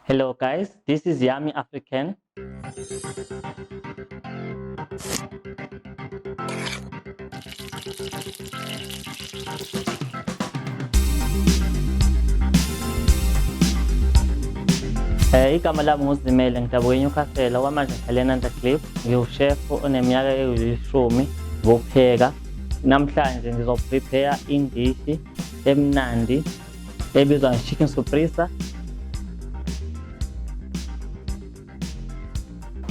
Hello guys, this is Yummy African. Igama lami nguzimele ngidabuka eNyukhasela kwamanje ngihlala eNanda Cliff. Ngiwushefu oneminyaka eyishumi wokupheka. Namhlanje ngizoprepare indishi emnandi ebizwa nge-chicken surpresa.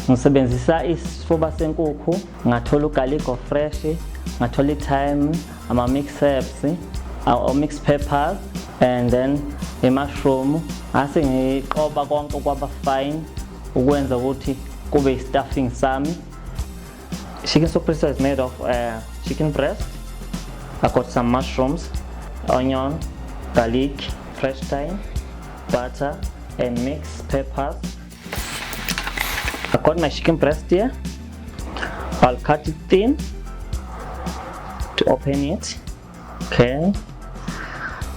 Ngisebenzisa isifuba senkukhu, ngathola ugarlic fresh, ngathola i-thyme, ama-mixed herbs, mixed peppers, and then i-mushroom. Ase ngiqoba konke kwaba fine ukwenza ukuthi kube i-stuffing sami. Chicken surpresa is made of chicken breast. I got some mushrooms, onion, garlic, fresh thyme, butter, and mixed peppers. I got my chicken breast here. I'll cut it thin to open it. Okay,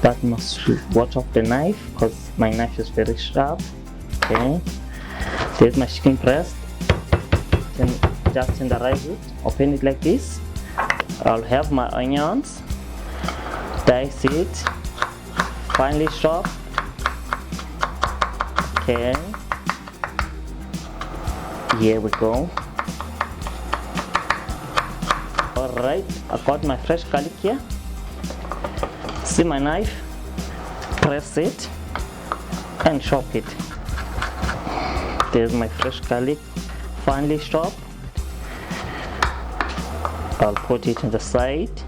that must watch off the knife because my knife is very sharp. Okay, there's my chicken breast. Then just tenderize it. Open it like this. I'll have my onions. Dice it. Finely chopped. Okay. Here we go. Alright, I got my fresh garlic here. See my knife? Press it and chop it. There's my fresh garlic, finely chopped. I'll put it on the side.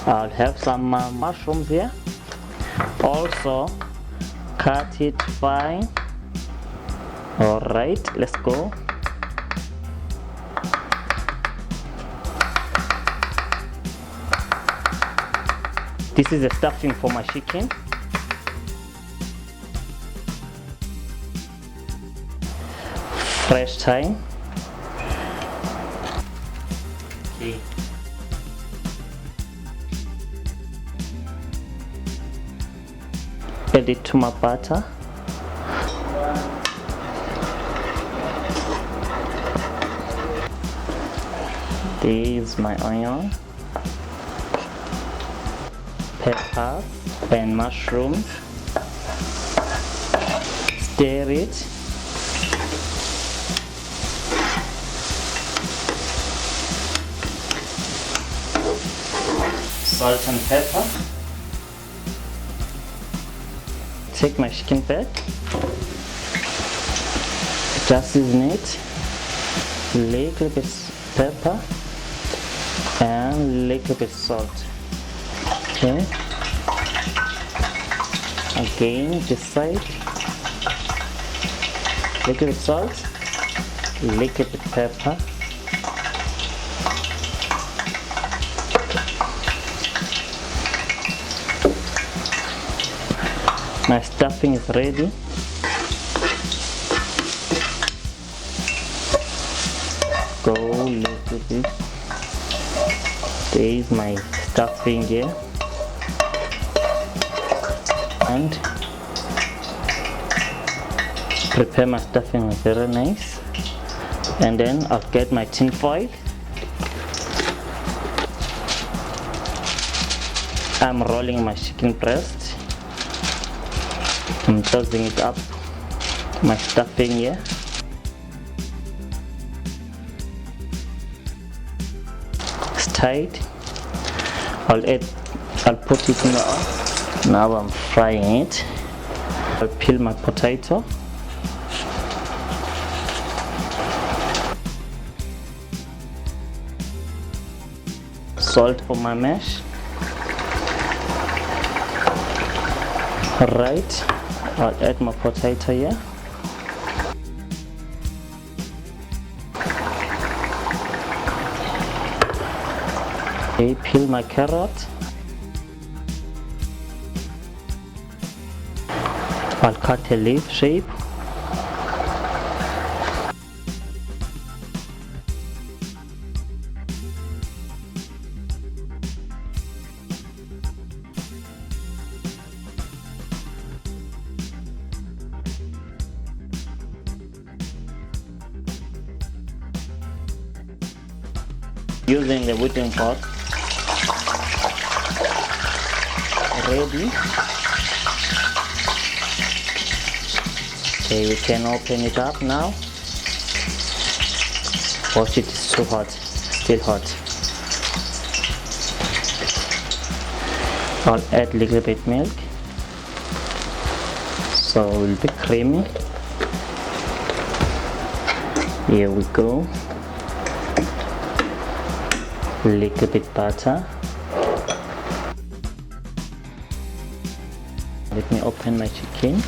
I'll have some mushrooms here. Also, cut it fine. Alright, let's go. This is the stuffing for my chicken. Fresh thyme. Okay. Add it to my butter. This is my onion, peppers, and mushrooms. Stir it. Salt and pepper. Take my chicken back. Just season it. Little bit pepper and little bit salt. Okay. Again this side. Little bit salt, little bit pepper. My stuffing is ready. Go little bit. There is my stuffing here, and prepare my stuffing very nice. And then I'll get my tin foil. I'm rolling my chicken breast. I'm tossing it up. My stuffing here. It's tight. I'll put it in the oven. Now I'm frying it. I'll peel my potato. Salt for my mash. Right, I'll add my potato here. Okay, peel my carrot. I'll cut a leaf shape. using the whipping pot. Ready. Okay, we can open it up now. Watch, it is too hot, still hot. I'll add a little bit milk, so it will be creamy. Here we go. A little bit butter. Let me open my chicken.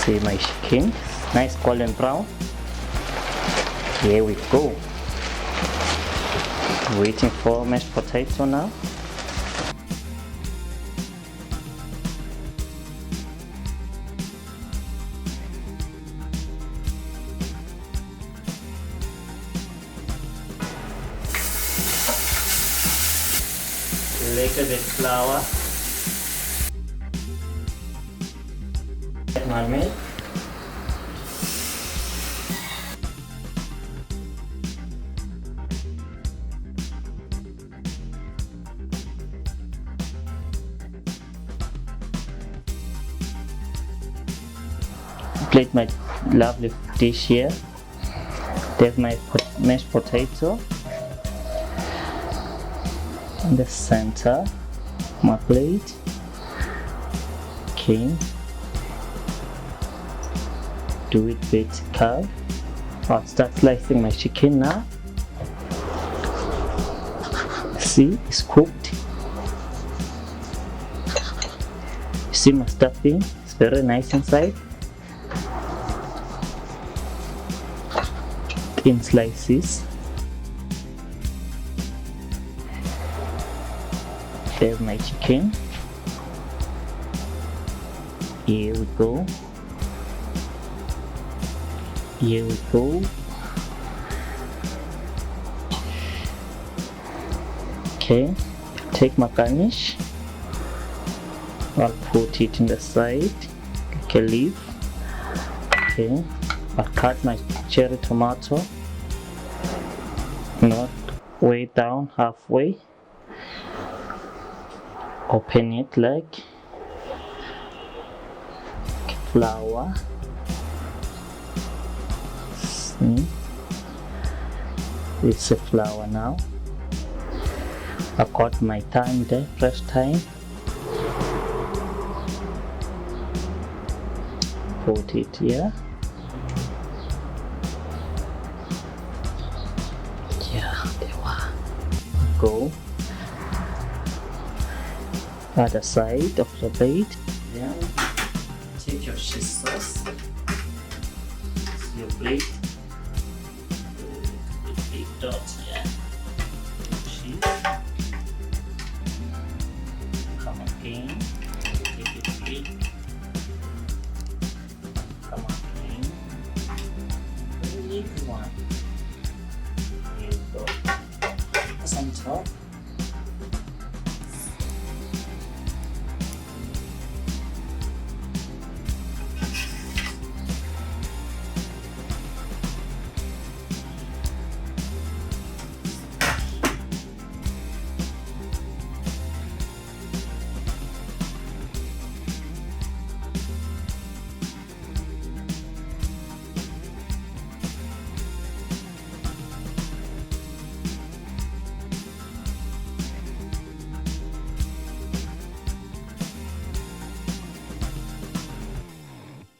See my chicken, nice golden brown. Here we go. Waiting for mashed potato now. Little bit flour. Add my milk. Plate my lovely dish here. There's my mashed potato in the center of my plate. Okay, do it vertical. I'll start slicing my chicken now. See, it's cooked. See my stuffing, it's very nice inside. In slices. There's my chicken. Here we go. Here we go. Okay, take my garnish. I'll put it in the side like a leaf. Okay, I'll cut my cherry tomato, not way down, halfway. Open it like flour. See, it's a flour now. I got my thyme there, fresh thyme. Put it here. Yeah, there we go. Other side of the plate. Then take your cheese sauce. Your plate. Big dot here. Cheese. Come again. Take it big. Come again. Big one. Here we go. That's on top.